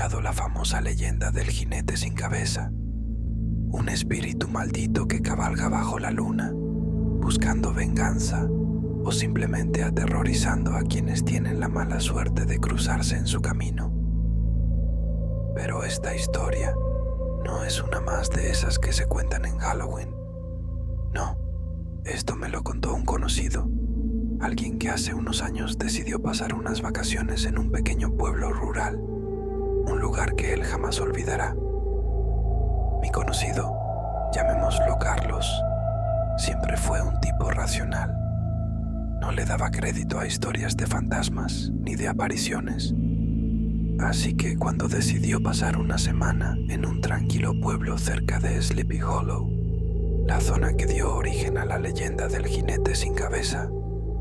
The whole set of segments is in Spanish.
escuchado la famosa leyenda del jinete sin cabeza, un espíritu maldito que cabalga bajo la luna, buscando venganza o simplemente aterrorizando a quienes tienen la mala suerte de cruzarse en su camino? Pero esta historia no es una más de esas que se cuentan en Halloween. No, esto me lo contó un conocido, alguien que hace unos años decidió pasar unas vacaciones en un pequeño pueblo rural, un lugar que él jamás olvidará. Mi conocido, llamémoslo Carlos, siempre fue un tipo racional. No le daba crédito a historias de fantasmas ni de apariciones. Así que cuando decidió pasar una semana en un tranquilo pueblo cerca de Sleepy Hollow, la zona que dio origen a la leyenda del jinete sin cabeza,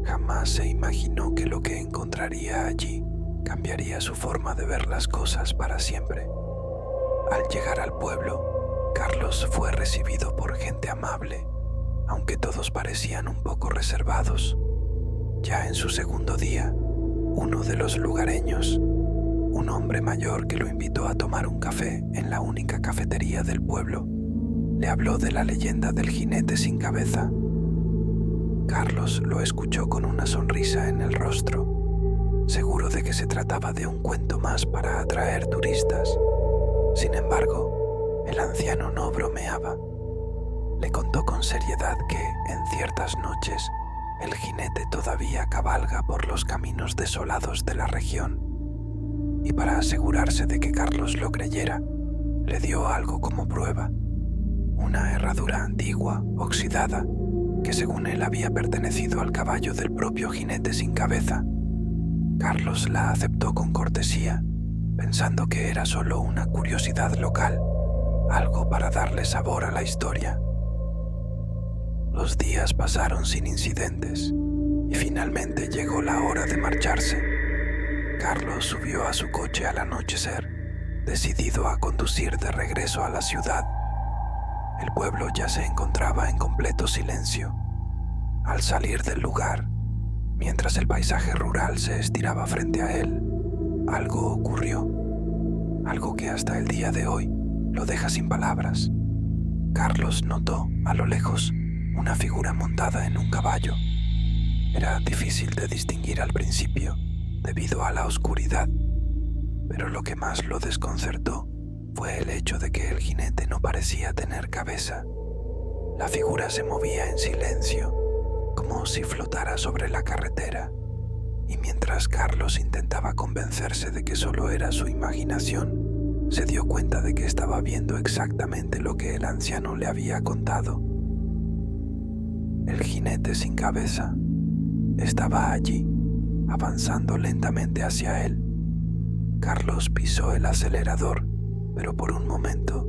jamás se imaginó que lo que encontraría allí cambiaría su forma de ver las cosas para siempre. Al llegar al pueblo, Carlos fue recibido por gente amable, aunque todos parecían un poco reservados. Ya en su segundo día, uno de los lugareños, un hombre mayor que lo invitó a tomar un café en la única cafetería del pueblo, le habló de la leyenda del jinete sin cabeza. Carlos lo escuchó con una sonrisa en el rostro, seguro de que se trataba de un cuento más para atraer turistas. Sin embargo, el anciano no bromeaba. Le contó con seriedad que, en ciertas noches, el jinete todavía cabalga por los caminos desolados de la región. Y para asegurarse de que Carlos lo creyera, le dio algo como prueba: una herradura antigua, oxidada, que según él había pertenecido al caballo del propio jinete sin cabeza. Carlos la aceptó con cortesía, pensando que era solo una curiosidad local, algo para darle sabor a la historia. Los días pasaron sin incidentes y finalmente llegó la hora de marcharse. Carlos subió a su coche al anochecer, decidido a conducir de regreso a la ciudad. El pueblo ya se encontraba en completo silencio. Al salir del lugar, mientras el paisaje rural se estiraba frente a él, algo ocurrió. Algo que hasta el día de hoy lo deja sin palabras. Carlos notó, a lo lejos, una figura montada en un caballo. Era difícil de distinguir al principio, debido a la oscuridad, pero lo que más lo desconcertó fue el hecho de que el jinete no parecía tener cabeza. La figura se movía en silencio, como si flotara sobre la carretera, y mientras Carlos intentaba convencerse de que solo era su imaginación, se dio cuenta de que estaba viendo exactamente lo que el anciano le había contado. El jinete sin cabeza estaba allí, avanzando lentamente hacia él. Carlos pisó el acelerador, pero por un momento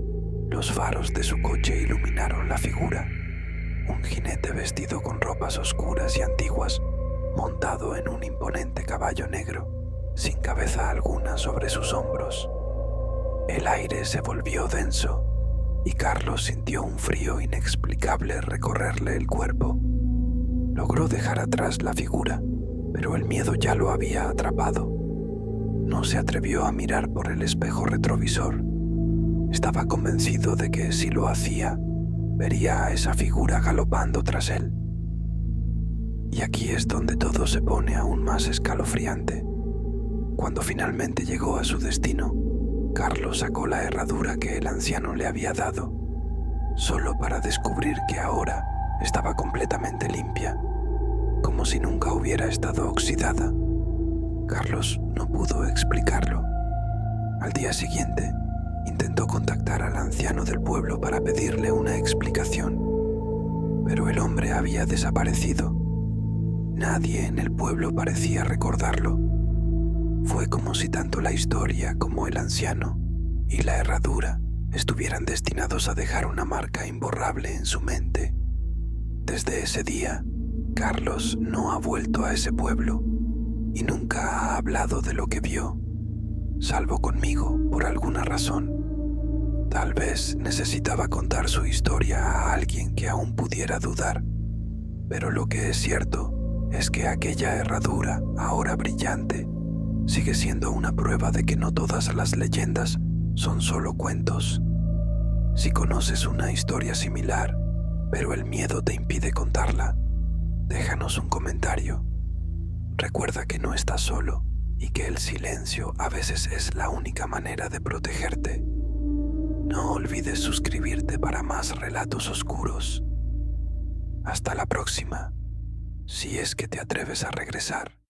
los faros de su coche iluminaron la figura. Un jinete vestido con ropas oscuras y antiguas, montado en un imponente caballo negro, sin cabeza alguna sobre sus hombros. El aire se volvió denso y Carlos sintió un frío inexplicable recorrerle el cuerpo. Logró dejar atrás la figura, pero el miedo ya lo había atrapado. No se atrevió a mirar por el espejo retrovisor. Estaba convencido de que si lo hacía, vería a esa figura galopando tras él. Y aquí es donde todo se pone aún más escalofriante. Cuando finalmente llegó a su destino, Carlos sacó la herradura que el anciano le había dado, solo para descubrir que ahora estaba completamente limpia, como si nunca hubiera estado oxidada. Carlos no pudo explicarlo. Al día siguiente, intentó contactar al anciano del pueblo para pedirle una explicación, pero el hombre había desaparecido. Nadie en el pueblo parecía recordarlo. Fue como si tanto la historia como el anciano y la herradura estuvieran destinados a dejar una marca imborrable en su mente. Desde ese día, Carlos no ha vuelto a ese pueblo y nunca ha hablado de lo que vio, salvo conmigo por alguna razón. Tal vez necesitaba contar su historia a alguien que aún pudiera dudar, pero lo que es cierto es que aquella herradura, ahora brillante, sigue siendo una prueba de que no todas las leyendas son solo cuentos. Si conoces una historia similar, pero el miedo te impide contarla, déjanos un comentario. Recuerda que no estás solo y que el silencio a veces es la única manera de protegerte. No olvides suscribirte para más relatos oscuros. Hasta la próxima, si es que te atreves a regresar.